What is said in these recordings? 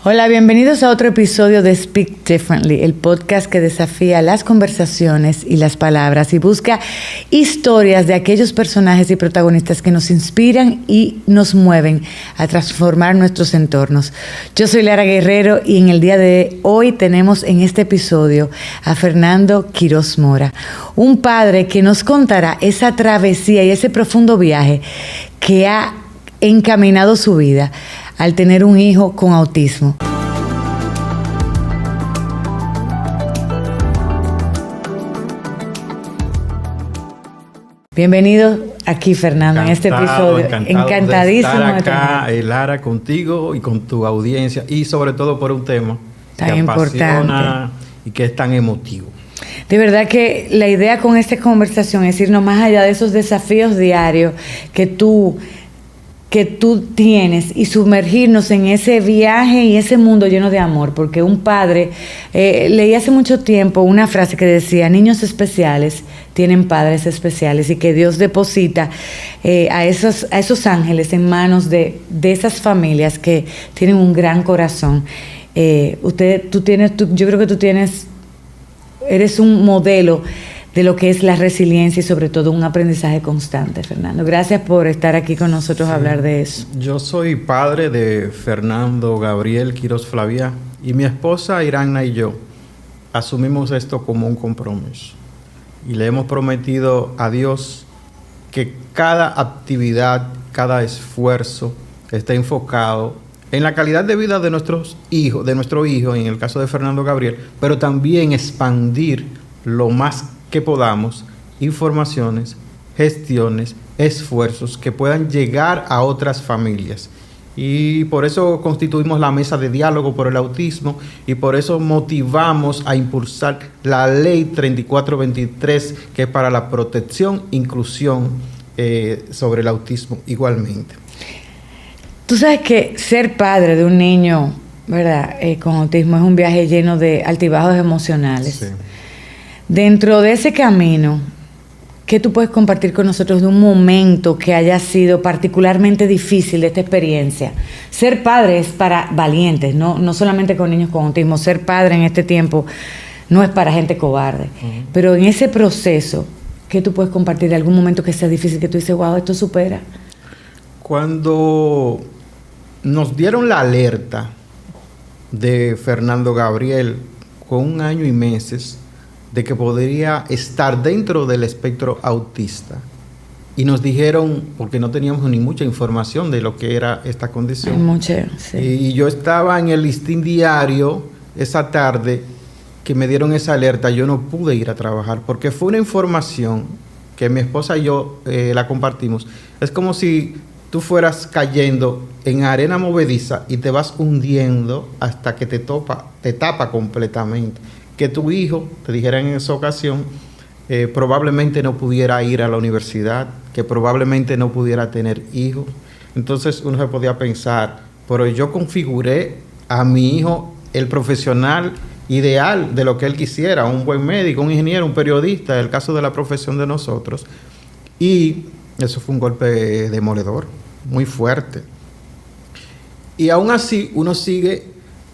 Hola, bienvenidos a otro episodio de Speak Differently, el podcast que desafía las conversaciones y las palabras y busca historias de aquellos personajes y protagonistas que nos inspiran y nos mueven a transformar nuestros entornos. Yo soy Lara Guerrero y en el día de hoy tenemos en este episodio a Fernando Quiroz Mora, un padre que nos contará esa travesía y ese profundo viaje que ha encaminado su vida al tener un hijo con autismo. Bienvenido aquí, Fernando, en este episodio. Encantadísimo de estar acá, Lara, contigo y con tu audiencia, y sobre todo por un tema tan que importante apasiona y que es tan emotivo. De verdad que la idea con esta conversación es irnos más allá de esos desafíos diarios que tú tienes y sumergirnos en ese viaje y ese mundo lleno de amor, porque un padre, leí hace mucho tiempo una frase que decía, niños especiales tienen padres especiales, y que Dios deposita a esos ángeles en manos de esas familias que tienen un gran corazón. Yo creo que tú eres un modelo de lo que es la resiliencia y sobre todo un aprendizaje constante, Fernando. Gracias por estar aquí con nosotros a hablar de eso. Yo soy padre de Fernando Gabriel Quiroz Flavia, y mi esposa Irana y yo asumimos esto como un compromiso. Y le hemos prometido a Dios que cada actividad, cada esfuerzo esté enfocado en la calidad de vida de nuestro hijo, en el caso de Fernando Gabriel, pero también expandir lo más que podamos informaciones, gestiones, esfuerzos que puedan llegar a otras familias. Y por eso constituimos la mesa de diálogo por el autismo, y por eso motivamos a impulsar la ley 3423, que es para la protección e inclusión sobre el autismo igualmente. Tú sabes que ser padre de un niño, ¿verdad?, con autismo es un viaje lleno de altibajos emocionales. Sí. Dentro de ese camino, ¿qué tú puedes compartir con nosotros de un momento que haya sido particularmente difícil de esta experiencia? Ser padre es para valientes, no solamente con niños con autismo. Ser padre en este tiempo no es para gente cobarde. Uh-huh. Pero en ese proceso, ¿qué tú puedes compartir de algún momento que sea difícil, que tú dices, wow, esto supera? Cuando nos dieron la alerta de Fernando Gabriel con 1 año y meses de que podría estar dentro del espectro autista, y nos dijeron, porque no teníamos ni mucha información de lo que era esta condición, sí. Y yo estaba en el listín diario esa tarde que me dieron esa alerta. Yo no pude ir a trabajar porque fue una información que mi esposa y yo la compartimos. Es como si tú fueras cayendo en arena movediza y te vas hundiendo hasta que te tapa completamente. Que tu hijo, te dijera en esa ocasión, probablemente no pudiera ir a la universidad, que probablemente no pudiera tener hijos. Entonces uno se podía pensar, pero yo configuré a mi hijo el profesional ideal de lo que él quisiera, un buen médico, un ingeniero, un periodista, en el caso de la profesión de nosotros. Y eso fue un golpe demoledor, muy fuerte. Y aún así uno sigue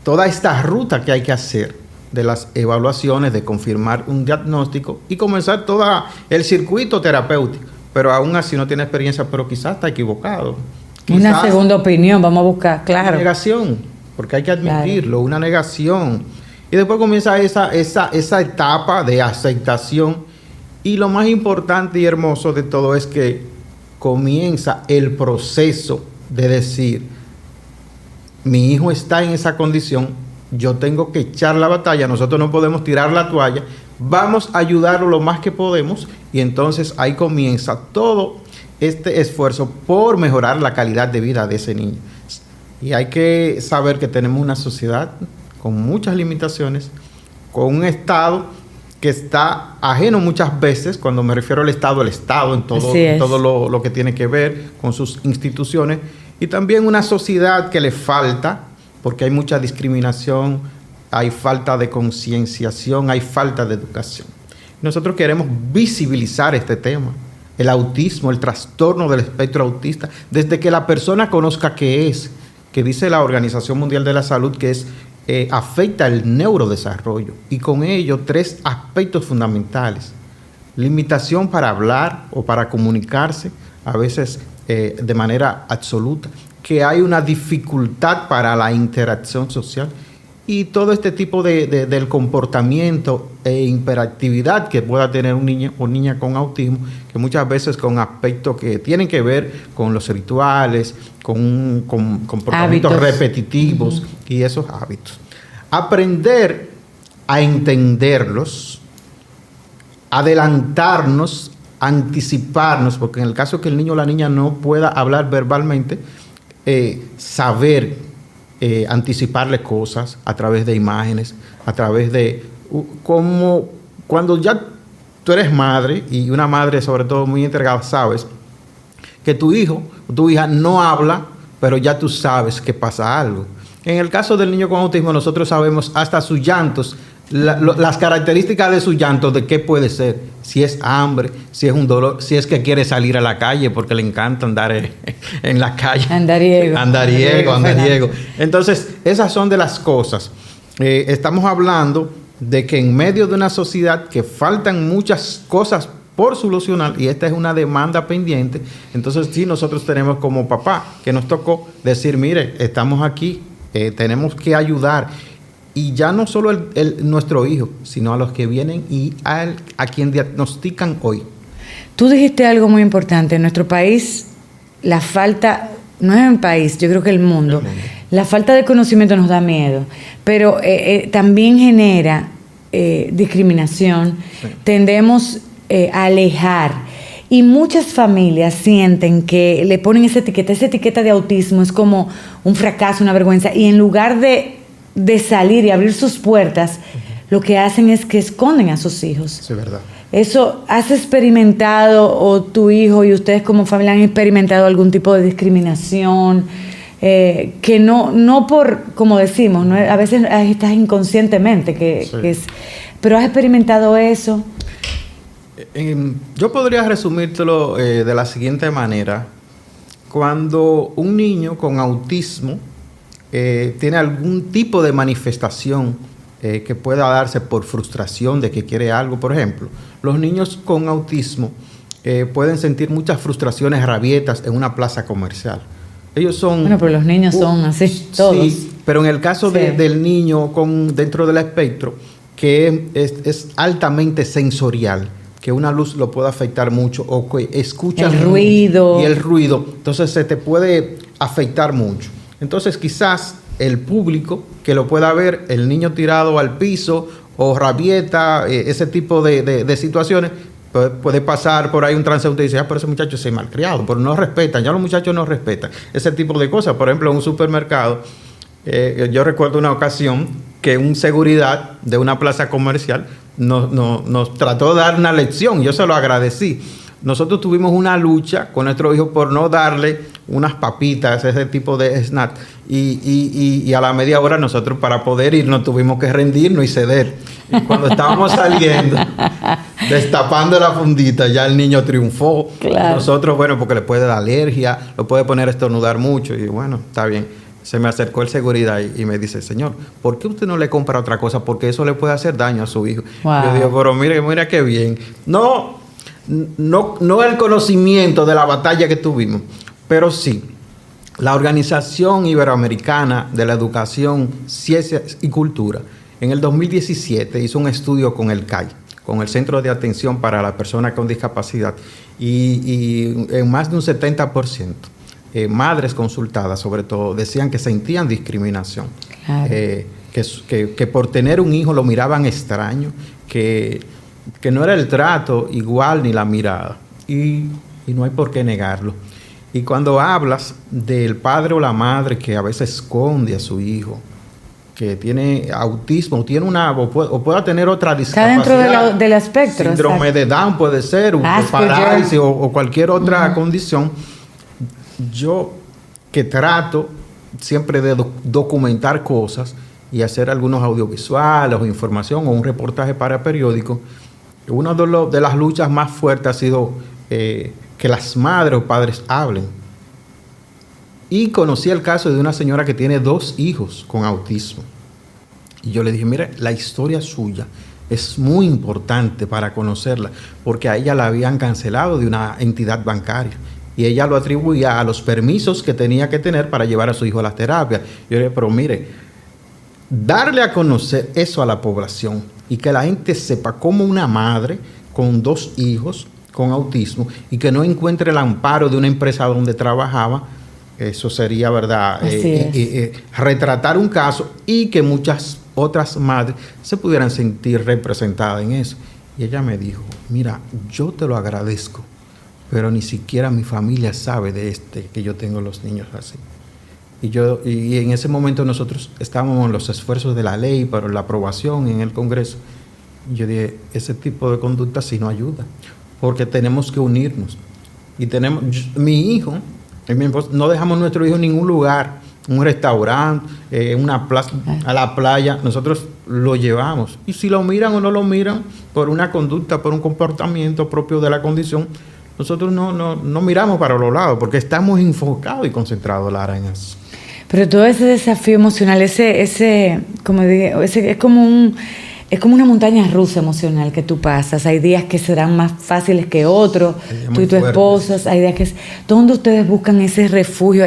toda esta ruta que hay que hacer de las evaluaciones, de confirmar un diagnóstico y comenzar todo el circuito terapéutico. Pero aún así no tiene experiencia, pero quizás está equivocado. Una segunda opinión, vamos a buscar, claro. Una negación, porque hay que admitirlo, claro. Una negación. Y después comienza esa etapa de aceptación. Y lo más importante y hermoso de todo es que comienza el proceso de decir, mi hijo está en esa condición, yo tengo que echar la batalla, nosotros no podemos tirar la toalla, vamos a ayudarlo lo más que podemos, y entonces ahí comienza todo este esfuerzo por mejorar la calidad de vida de ese niño. Y hay que saber que tenemos una sociedad con muchas limitaciones, con un Estado que está ajeno muchas veces, cuando me refiero al Estado en todo lo que tiene que ver con sus instituciones, y también una sociedad que le falta, porque hay mucha discriminación, hay falta de concienciación, hay falta de educación. Nosotros queremos visibilizar este tema, el autismo, el trastorno del espectro autista, desde que la persona conozca qué es, que dice la Organización Mundial de la Salud que afecta el neurodesarrollo, y con ello 3 aspectos fundamentales: limitación para hablar o para comunicarse, a veces de manera absoluta, que hay una dificultad para la interacción social, y todo este tipo del comportamiento e hiperactividad que pueda tener un niño o niña con autismo, que muchas veces con aspectos que tienen que ver con los rituales, con comportamientos repetitivos y esos hábitos. Aprender a entenderlos, adelantarnos, anticiparnos, porque en el caso que el niño o la niña no pueda hablar verbalmente, saber anticiparle cosas a través de imágenes, a través de como cuando ya tú eres madre, y una madre sobre todo muy entregada, sabes que tu hijo o tu hija no habla, pero ya tú sabes que pasa algo. En el caso del niño con autismo, nosotros sabemos hasta sus llantos, las características de su llanto, de qué puede ser, si es hambre, si es un dolor, si es que quiere salir a la calle porque le encanta andar en la calle. Andariego. Entonces, esas son de las cosas. Estamos hablando de que en medio de una sociedad que faltan muchas cosas por solucionar, y esta es una demanda pendiente, entonces sí, nosotros tenemos como papá, que nos tocó decir, mire, estamos aquí, tenemos que ayudar. Y ya no solo nuestro hijo, sino a los que vienen y a quien diagnostican hoy. Tú dijiste algo muy importante. En nuestro país, la falta, no es el país, yo creo que el mundo, la falta de conocimiento nos da miedo, pero también genera discriminación. Sí. Tendemos a alejar. Y muchas familias sienten que le ponen esa etiqueta de autismo es como un fracaso, una vergüenza, y en lugar de salir y abrir sus puertas, lo que hacen es que esconden a sus hijos. Sí, verdad. Eso, ¿has experimentado, o tu hijo y ustedes como familia han experimentado algún tipo de discriminación? Que no por, como decimos, ¿no? A veces estás inconscientemente, pero ¿has experimentado eso? Yo podría resumírtelo de la siguiente manera. Cuando un niño con autismo tiene algún tipo de manifestación que pueda darse por frustración de que quiere algo, por ejemplo, los niños con autismo pueden sentir muchas frustraciones, rabietas en una plaza comercial. Ellos son... Bueno, pero los niños son así, todos. Sí, pero en el caso del niño dentro del espectro, que es altamente sensorial, que una luz lo puede afectar mucho, o que escucha el ruido. Y el ruido, entonces se te puede afectar mucho. Entonces quizás el público que lo pueda ver, el niño tirado al piso o rabieta, ese tipo de situaciones, puede pasar por ahí un transeúnte y dice, pero ese muchacho es malcriado, pero no respetan, ya los muchachos no respetan. Ese tipo de cosas. Por ejemplo, en un supermercado, yo recuerdo una ocasión que un seguridad de una plaza comercial nos trató de dar una lección, yo se lo agradecí. Nosotros tuvimos una lucha con nuestro hijo por no darle unas papitas, ese tipo de snack, y a la media hora nosotros, para poder irnos, tuvimos que rendirnos y ceder. Y cuando estábamos saliendo, destapando la fundita, ya el niño triunfó. Claro. Nosotros, bueno, porque le puede dar alergia, lo puede poner a estornudar mucho, y bueno, está bien. Se me acercó el seguridad y me dice, señor, ¿por qué usted no le compra otra cosa? Porque eso le puede hacer daño a su hijo. Wow. Yo digo, pero mira qué bien. No el conocimiento de la batalla que tuvimos, pero sí, la Organización Iberoamericana de la Educación, Ciencias y Cultura, en el 2017 hizo un estudio con el CAI, con el Centro de Atención para las Personas con Discapacidad, y en más de un 70%, madres consultadas sobre todo, decían que sentían discriminación, claro. Que por tener un hijo lo miraban extraño, que no era el trato igual ni la mirada, y no hay por qué negarlo. Y cuando hablas del padre o la madre que a veces esconde a su hijo, que tiene autismo, tiene o pueda tener otra discapacidad. Está dentro del espectro. Síndrome de Down puede ser, o parálisis o cualquier otra condición. Yo que trato siempre de documentar cosas y hacer algunos audiovisuales o información o un reportaje para periódico, una de las luchas más fuertes ha sido que las madres o padres hablen. Y conocí el caso de una señora que tiene 2 hijos con autismo. Y yo le dije, mira, la historia suya es muy importante para conocerla, porque a ella la habían cancelado de una entidad bancaria. Y ella lo atribuía a los permisos que tenía que tener para llevar a su hijo a las terapias. Yo le dije, pero mire, darle a conocer eso a la población y que la gente sepa cómo una madre con 2 hijos con autismo y que no encuentre el amparo de una empresa donde trabajaba, eso sería, ¿verdad? Retratar un caso y que muchas otras madres se pudieran sentir representadas en eso. Y ella me dijo, mira, yo te lo agradezco, pero ni siquiera mi familia sabe de que yo tengo los niños así. Y en ese momento nosotros estábamos en los esfuerzos de la ley para la aprobación en el Congreso. Y yo dije, ese tipo de conducta sí no ayuda, porque tenemos que unirnos. Y mi hijo y mi esposa, no dejamos a nuestro hijo en ningún lugar, un restaurante, una plaza, a la playa, nosotros lo llevamos. Y si lo miran o no lo miran por una conducta, por un comportamiento propio de la condición, nosotros no miramos para los lados, porque estamos enfocados y concentrados, Lara, en eso. Pero todo ese desafío emocional, como digo, es como una montaña rusa emocional que tú pasas. Hay días que serán más fáciles que otros, tú y tu esposa, hay días que... ¿Dónde ustedes buscan ese refugio?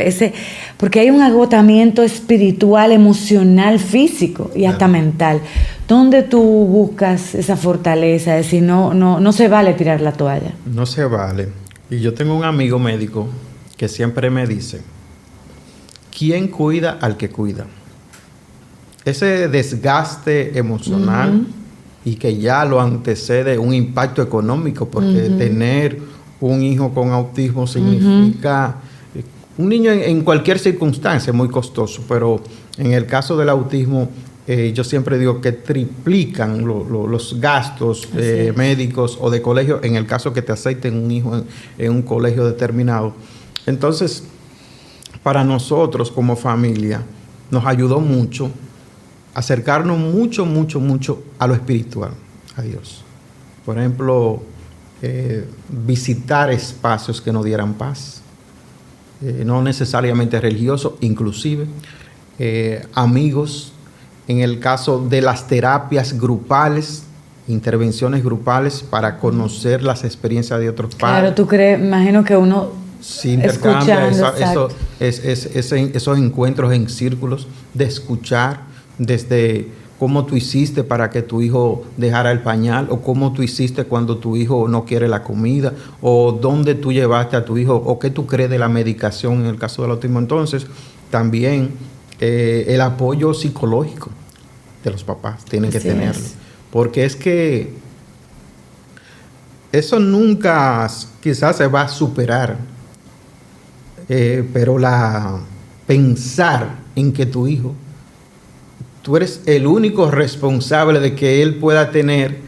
Porque hay un agotamiento espiritual, emocional, físico y hasta mental. ¿Dónde tú buscas esa fortaleza? Es decir, no se vale tirar la toalla. No se vale. Y yo tengo un amigo médico que siempre me dice, ¿quién cuida al que cuida? Ese desgaste emocional y que ya lo antecede un impacto económico, porque tener un hijo con autismo significa... Un niño en cualquier circunstancia es muy costoso, pero en el caso del autismo, yo siempre digo que triplican los gastos médicos o de colegio, en el caso que te acepten un hijo en un colegio determinado. Entonces, para nosotros como familia, nos ayudó mucho acercarnos mucho a lo espiritual, a Dios. Por ejemplo, visitar espacios que nos dieran paz, no necesariamente religiosos, inclusive amigos, en el caso de las terapias grupales, intervenciones grupales para conocer las experiencias de otros padres. Claro, imagino que uno sí, intercambia esos encuentros en círculos de escuchar, desde cómo tú hiciste para que tu hijo dejara el pañal, o cómo tú hiciste cuando tu hijo no quiere la comida, o dónde tú llevaste a tu hijo, o qué tú crees de la medicación en el caso del autismo. Entonces, también el apoyo psicológico de los papás tienen que tenerlo, porque es que eso nunca quizás se va a superar, pero pensar en que tu hijo, tú eres el único responsable de que él pueda tener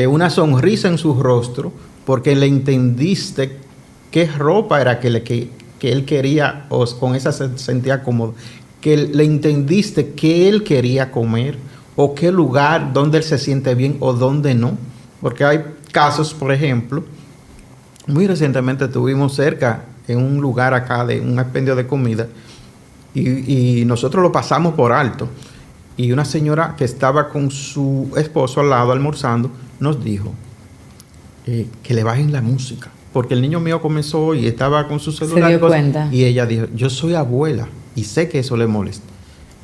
una sonrisa en su rostro, porque le entendiste qué ropa era que él quería, o con esa se sentía cómodo, que le entendiste qué él quería comer, o qué lugar donde él se siente bien o donde no. Porque hay casos, por ejemplo, muy recientemente estuvimos cerca en un lugar acá de un expendio de comida y nosotros lo pasamos por alto. Y una señora que estaba con su esposo al lado almorzando nos dijo que le bajen la música, porque el niño mío comenzó y estaba con su celular. Se dio cuenta. Y ella dijo, yo soy abuela y sé que eso le molesta.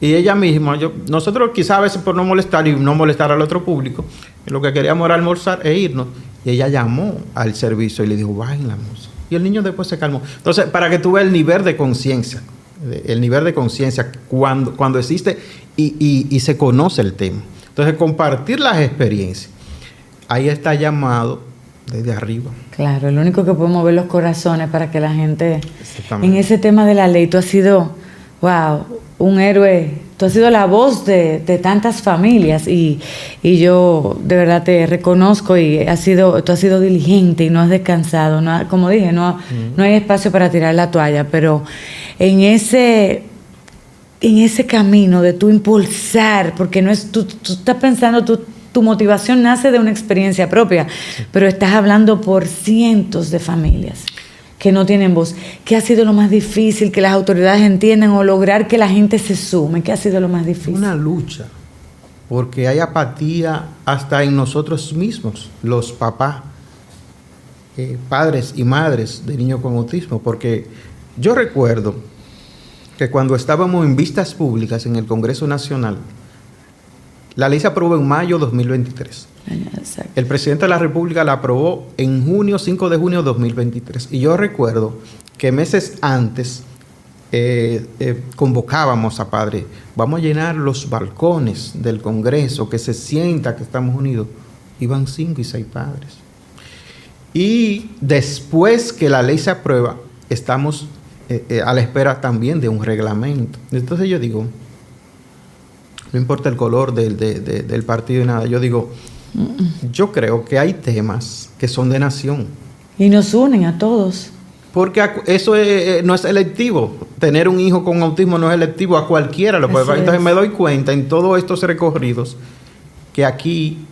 Y ella misma, nosotros quizás a veces por no molestar y no molestar al otro público, lo que queríamos era almorzar e irnos. Y ella llamó al servicio y le dijo, bajen la música. Y el niño después se calmó. Entonces, para que tú veas el nivel de conciencia, cuando existe y se conoce el tema. Entonces, compartir las experiencias, ahí está llamado desde arriba. Claro, lo único que puede mover los corazones para que la gente... En ese tema de la ley, tú has sido, un héroe. Tú has sido la voz de tantas familias y yo de verdad te reconozco y tú has sido diligente y no has descansado. Como dije, no hay espacio para tirar la toalla, pero en ese camino de tú impulsar, porque no es tú estás pensando, tu motivación nace de una experiencia propia, pero estás hablando por cientos de familias que no tienen voz. ¿Qué ha sido lo más difícil? Que las autoridades entiendan o lograr que la gente se sume. ¿Qué ha sido lo más difícil? Una lucha, porque hay apatía hasta en nosotros mismos, los papás, padres y madres de niños con autismo, porque yo recuerdo que cuando estábamos en vistas públicas en el Congreso Nacional, la ley se aprobó en mayo de 2023. Exacto. El presidente de la República la aprobó en 5 de junio de 2023. Y yo recuerdo que meses antes convocábamos a padres, vamos a llenar los balcones del Congreso, que se sienta que estamos unidos. Iban 5 y 6 padres. Y después que la ley se aprueba, estamos a la espera también de un reglamento. Entonces yo digo, no importa el color del partido y nada, yo digo, yo creo que hay temas que son de nación. Y nos unen a todos. Porque eso no es electivo. Tener un hijo con autismo no es electivo, a cualquiera lo puede. Entonces me doy cuenta en todos estos recorridos que aquí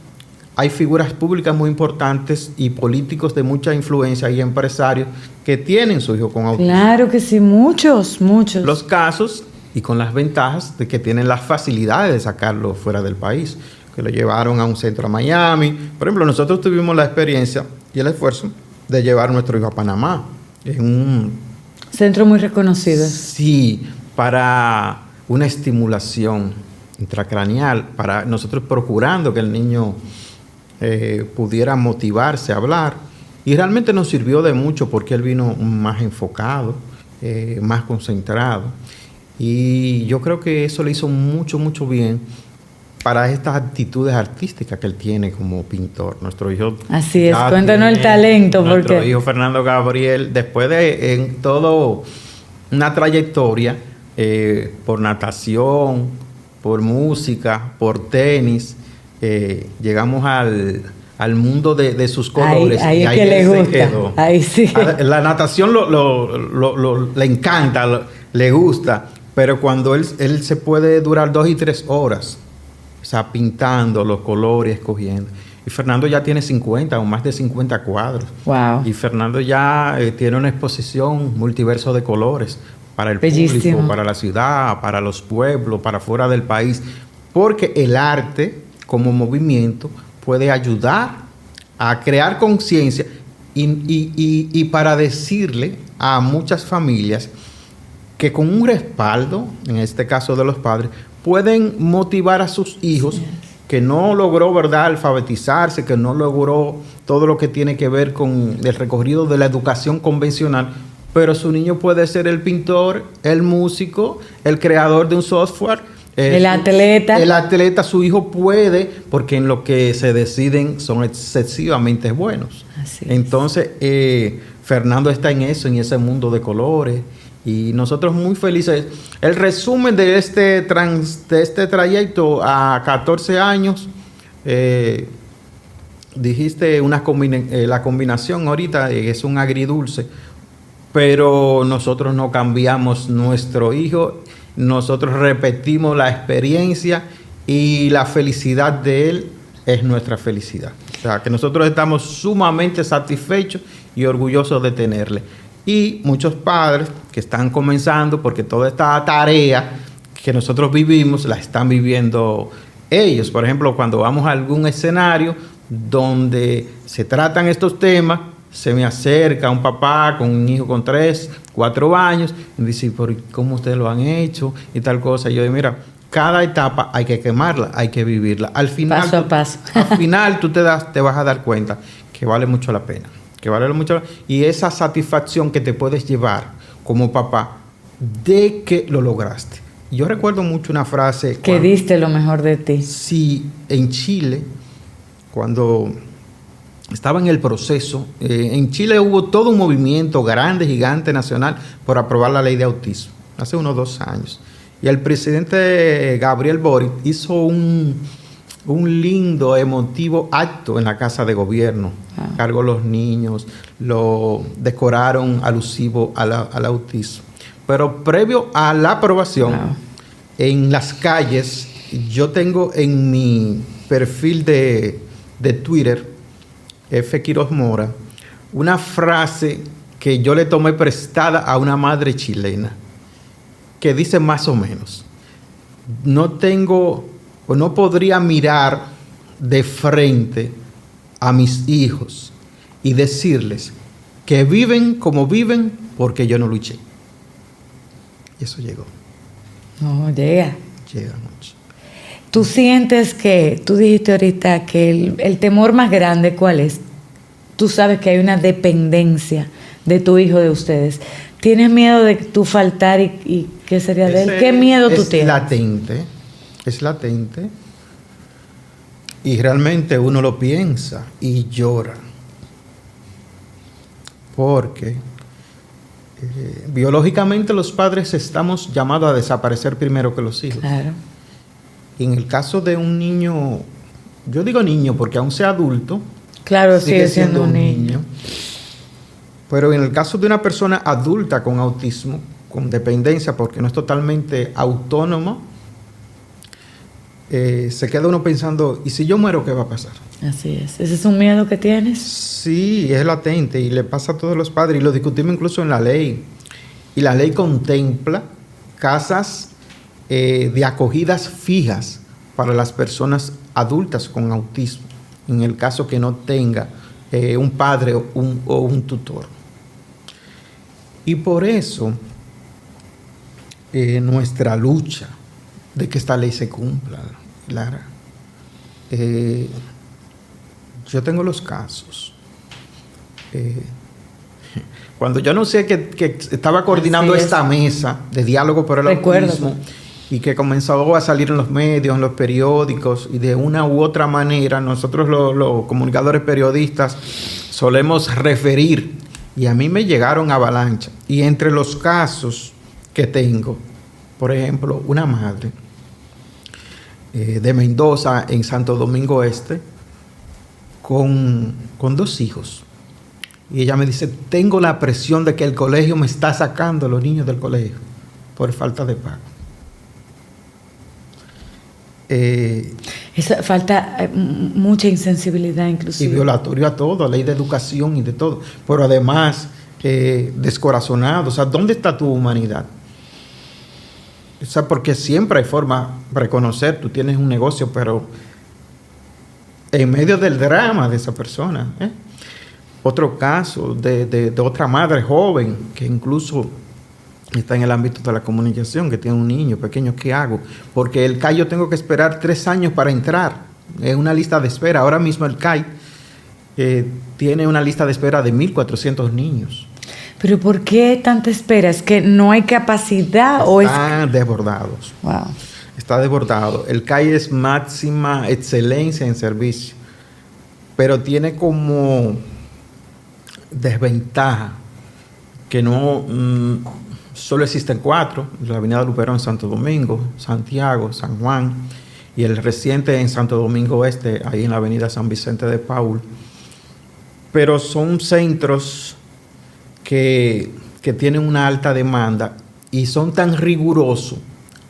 hay figuras públicas muy importantes y políticos de mucha influencia y empresarios que tienen su hijo con autismo. Claro que sí, muchos. Los casos y con las ventajas de que tienen las facilidades de sacarlo fuera del país, que lo llevaron a un centro a Miami. Por ejemplo, nosotros tuvimos la experiencia y el esfuerzo de llevar a nuestro hijo a Panamá. En un centro muy reconocido. Sí, para una estimulación intracraneal, para nosotros procurando que el niño pudiera motivarse a hablar. Y realmente nos sirvió de mucho porque él vino más enfocado, más concentrado. Y yo creo que eso le hizo mucho, mucho bien para estas actitudes artísticas que él tiene como pintor. Nuestro hijo... Así es, cuéntanos el talento. Nuestro hijo Fernando Gabriel, después de en todo una trayectoria por natación, por música, por tenis, llegamos al mundo de sus colores. Ahí es que le gusta. Ahí sí. La natación le encanta, le gusta, pero cuando él se puede durar 2 y 3 horas, o sea, pintando los colores, escogiendo. Y Fernando ya tiene 50 o más de 50 cuadros. Wow. Y Fernando ya tiene una exposición multiverso de colores para el Bellísimo. público, para la ciudad, para los pueblos, para fuera del país. Porque el arte, como movimiento, puede ayudar a crear conciencia y para decirle a muchas familias que con un respaldo, en este caso de los padres, pueden motivar a sus hijos que no logró, ¿verdad?, alfabetizarse, que no logró todo lo que tiene que ver con el recorrido de la educación convencional, pero su niño puede ser el pintor, el músico, el creador de un software, el atleta. El atleta, su hijo puede, porque en lo que se deciden son excesivamente buenos. Así es. Entonces, Fernando está en eso, en ese mundo de colores. Y nosotros muy felices. El resumen de este trayecto a 14 años, dijiste la combinación ahorita, es un agridulce, pero nosotros no cambiamos nuestro hijo, nosotros repetimos la experiencia y la felicidad de él es nuestra felicidad. O sea, que nosotros estamos sumamente satisfechos y orgullosos de tenerle. Y muchos padres que están comenzando, porque toda esta tarea que nosotros vivimos, la están viviendo ellos. Por ejemplo, cuando vamos a algún escenario donde se tratan estos temas, se me acerca un papá con un hijo con 3, 4 años, y dice, ¿por cómo ustedes lo han hecho? Y tal cosa. Y yo digo, mira, cada etapa hay que quemarla, hay que vivirla. Al final, paso a paso. Al final tú te vas a dar cuenta que vale mucho la pena. Que vale mucho, y esa satisfacción que te puedes llevar como papá de que lo lograste. Yo recuerdo mucho una frase que diste lo mejor de ti. Sí, en Chile, cuando estaba en el proceso, en Chile hubo todo un movimiento grande, gigante, nacional, por aprobar la ley de autismo, hace unos 2 años. Y el presidente Gabriel Boric hizo un lindo, emotivo acto en la Casa de Gobierno. Cargó los niños, lo decoraron alusivo al autismo. Pero previo a la aprobación, en las calles, yo tengo en mi perfil de Twitter, F. Quiroz Mora, una frase que yo le tomé prestada a una madre chilena, que dice más o menos: no tengo o no podría mirar de frente a mis hijos y decirles que viven como viven porque yo no luché. Y eso llegó. No, llega. Llega mucho. Tú sientes que, tú dijiste ahorita que el temor más grande, ¿cuál es? Tú sabes que hay una dependencia de tu hijo de ustedes. ¿Tienes miedo de tú faltar y qué sería de él? ¿Qué miedo tú tienes? Es latente. Y realmente uno lo piensa y llora. Porque biológicamente los padres estamos llamados a desaparecer primero que los hijos. Claro. Y en el caso de un niño, yo digo niño porque aún sea adulto, claro, sigue siendo un niño. Pero en el caso de una persona adulta con autismo, con dependencia, porque no es totalmente autónomo, se queda uno pensando, ¿y si yo muero, qué va a pasar? Así es. ¿Ese es un miedo que tienes? Sí, es latente y le pasa a todos los padres, y lo discutimos incluso en la ley. Y la ley contempla casas de acogidas fijas para las personas adultas con autismo, en el caso que no tenga un padre o un tutor. Y por eso nuestra lucha de que esta ley se cumpla, Lara. Yo tengo los casos. Cuando yo anuncié que estaba coordinando esta mesa de diálogo por el autismo, y que comenzó a salir en los medios, en los periódicos, y de una u otra manera nosotros los comunicadores periodistas solemos referir, y a mí me llegaron avalancha. Y entre los casos que tengo, por ejemplo, una madre de Mendoza, en Santo Domingo Este, con 2 hijos. Y ella me dice, tengo la presión de que el colegio me está sacando a los niños del colegio por falta de pago. Esa falta mucha insensibilidad inclusive. Y violatorio a todo, a ley de educación y de todo. Pero además, descorazonado. O sea, ¿dónde está tu humanidad? O sea, porque siempre hay forma de reconocer, tú tienes un negocio, pero en medio del drama de esa persona. Otro caso de otra madre joven que incluso está en el ámbito de la comunicación, que tiene un niño pequeño. ¿Qué hago? Porque el CAI yo tengo que esperar 3 años para entrar. Es una lista de espera. Ahora mismo el CAI tiene una lista de espera de 1.400 niños. ¿Pero por qué tanta espera? ¿Es que no hay capacidad o es...? Están desbordados. Wow. Está desbordado. El CAI es máxima excelencia en servicio, pero tiene como desventaja que no solo existen 4, la Avenida Luperón en Santo Domingo, Santiago, San Juan, y el reciente en Santo Domingo Este, ahí en la Avenida San Vicente de Paul. Pero son centros que tienen una alta demanda y son tan rigurosos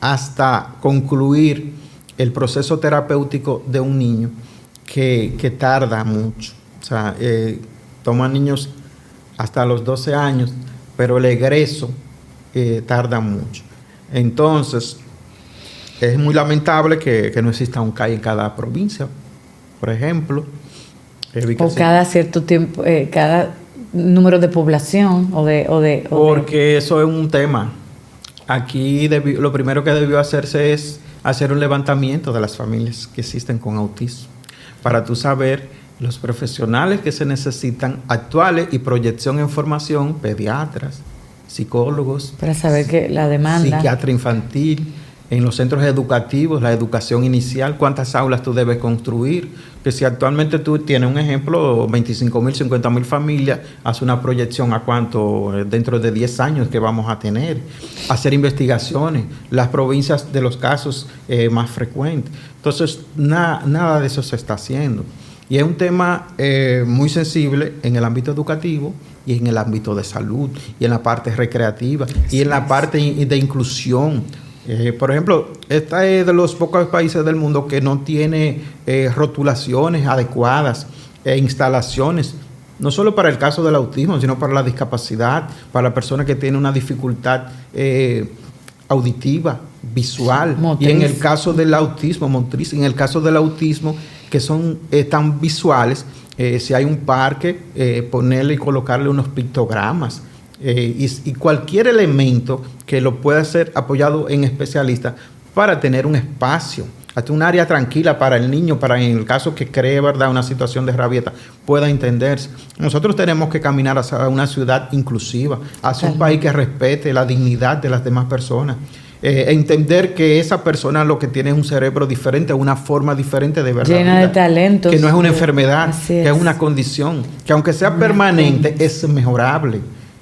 hasta concluir el proceso terapéutico de un niño que tarda mucho. O sea, toman niños hasta los 12 años, pero el egreso tarda mucho. Entonces, es muy lamentable que no exista un CAI en cada provincia, por ejemplo. O cada cierto tiempo, cada número de población porque eso es un tema. Aquí lo primero que debió hacerse es hacer un levantamiento de las familias que existen con autismo, para tú saber los profesionales que se necesitan actuales y proyección en formación, pediatras, psicólogos, para saber que la demanda, psiquiatra infantil, en los centros educativos, la educación inicial, cuántas aulas tú debes construir. Que si actualmente tú tienes un ejemplo, 25,000, 50,000 familias, haz una proyección a cuánto dentro de 10 años que vamos a tener. Hacer investigaciones, las provincias de los casos más frecuentes. Entonces, nada de eso se está haciendo. Y es un tema muy sensible en el ámbito educativo y en el ámbito de salud y en la parte recreativa y en la parte de inclusión. Por ejemplo, esta es de los pocos países del mundo que no tiene rotulaciones adecuadas e instalaciones no solo para el caso del autismo, sino para la discapacidad, para la persona que tiene una dificultad auditiva, visual, motriz. Y en el caso del autismo, motriz, en el caso del autismo, que son tan visuales, si hay un parque, ponerle y colocarle unos pictogramas, y cualquier elemento que lo pueda ser apoyado en especialistas para tener un espacio, hasta un área tranquila para el niño, para en el caso que cree, ¿verdad?, una situación de rabieta, pueda entenderse. Nosotros tenemos que caminar hacia una ciudad inclusiva, hacia un país que respete la dignidad de las demás personas. Entender que esa persona lo que tiene es un cerebro diferente, una forma diferente de ver la vida. Llena de talentos. Que no es una enfermedad, que es una condición, que aunque sea permanente, es mejorable.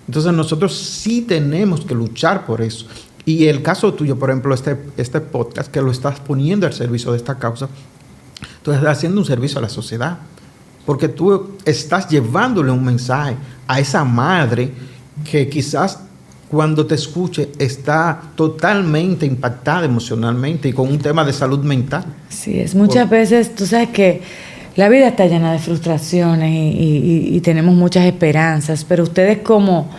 Entonces nosotros sí tenemos que luchar por eso. Y el caso tuyo, por ejemplo, este podcast que lo estás poniendo al servicio de esta causa, tú estás haciendo un servicio a la sociedad, porque tú estás llevándole un mensaje a esa madre que quizás cuando te escuche está totalmente impactada emocionalmente y con un tema de salud mental. Sí, es muchas veces, tú sabes que la vida está llena de frustraciones y tenemos muchas esperanzas, pero ustedes como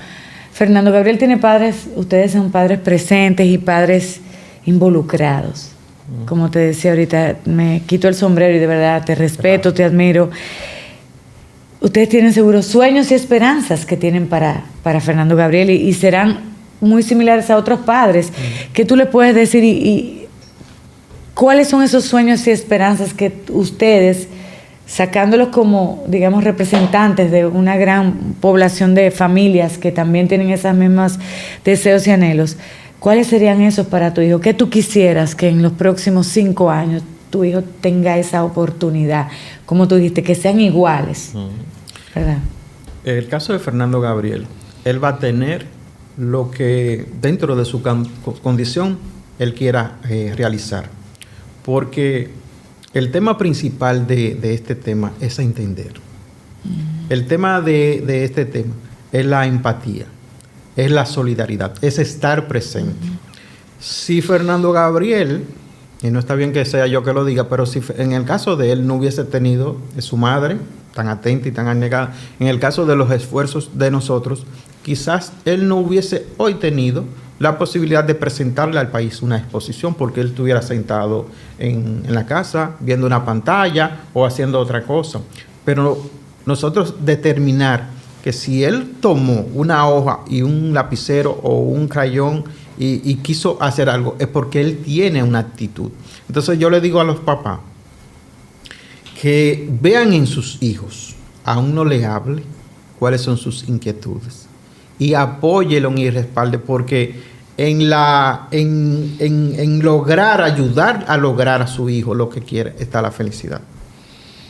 Fernando Gabriel tiene padres, ustedes son padres presentes y padres involucrados. Como te decía ahorita, me quito el sombrero y de verdad te respeto, te admiro. Ustedes tienen seguro sueños y esperanzas que tienen para Fernando Gabriel y serán muy similares a otros padres. ¿Qué tú le puedes decir y cuáles son esos sueños y esperanzas que ustedes, sacándolos como, digamos, representantes de una gran población de familias que también tienen esos mismos deseos y anhelos, cuáles serían esos para tu hijo? ¿Qué tú quisieras que en los próximos 5 años tu hijo tenga esa oportunidad? Como tú dijiste, que sean iguales, ¿verdad? El caso de Fernando Gabriel, él va a tener lo que dentro de su condición él quiera realizar. Porque el tema principal de este tema es entender. El tema de este tema es la empatía, es la solidaridad, es estar presente. Si Fernando Gabriel, y no está bien que sea yo que lo diga, pero si en el caso de él no hubiese tenido su madre tan atenta y tan anegada, en el caso de los esfuerzos de nosotros, quizás él no hubiese hoy tenido la posibilidad de presentarle al país una exposición, porque él estuviera sentado en la casa viendo una pantalla o haciendo otra cosa. Pero nosotros determinar que si él tomó una hoja y un lapicero o un crayón y quiso hacer algo, es porque él tiene una actitud. Entonces yo le digo a los papás que vean en sus hijos, aún no le hable, cuáles son sus inquietudes y apóyelo y respalde, porque en lograr, ayudar a lograr a su hijo lo que quiere, está la felicidad.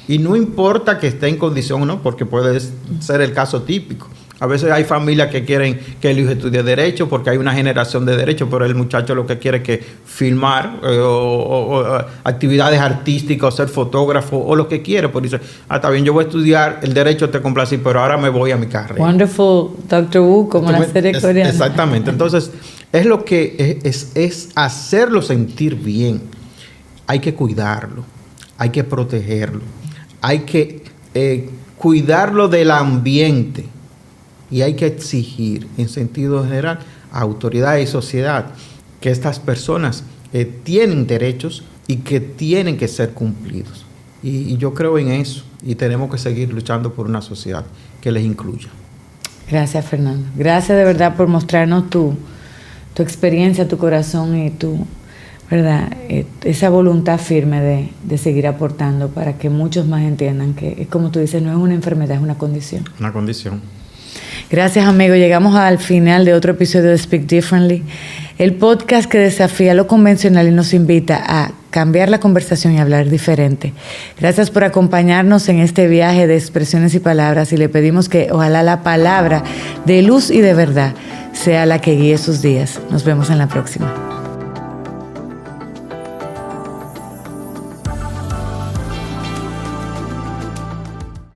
Y no importa que esté en condición o no, porque puede ser el caso típico. A veces hay familias que quieren que el hijo estudie Derecho porque hay una generación de Derecho, pero el muchacho lo que quiere es que filmar o actividades artísticas o ser fotógrafo o lo que quiere. Pues dice, está bien, yo voy a estudiar el Derecho, te complací, pero ahora me voy a mi carrera. Wonderful Dr. Wu, como la serie coreana. Exactamente. Entonces, es lo que es hacerlo sentir bien. Hay que cuidarlo, hay que protegerlo, hay que cuidarlo del ambiente. Y hay que exigir, en sentido general, a autoridades y sociedad que estas personas tienen derechos y que tienen que ser cumplidos. Y yo creo en eso. Y tenemos que seguir luchando por una sociedad que les incluya. Gracias, Fernando. Gracias de verdad por mostrarnos tu experiencia, tu corazón y ¿verdad? Esa voluntad firme de seguir aportando para que muchos más entiendan que, es como tú dices, no es una enfermedad, es una condición. Una condición. Gracias, amigo. Llegamos al final de otro episodio de Speak Differently, el podcast que desafía lo convencional y nos invita a cambiar la conversación y hablar diferente. Gracias por acompañarnos en este viaje de expresiones y palabras y le pedimos que ojalá la palabra de luz y de verdad sea la que guíe sus días. Nos vemos en la próxima.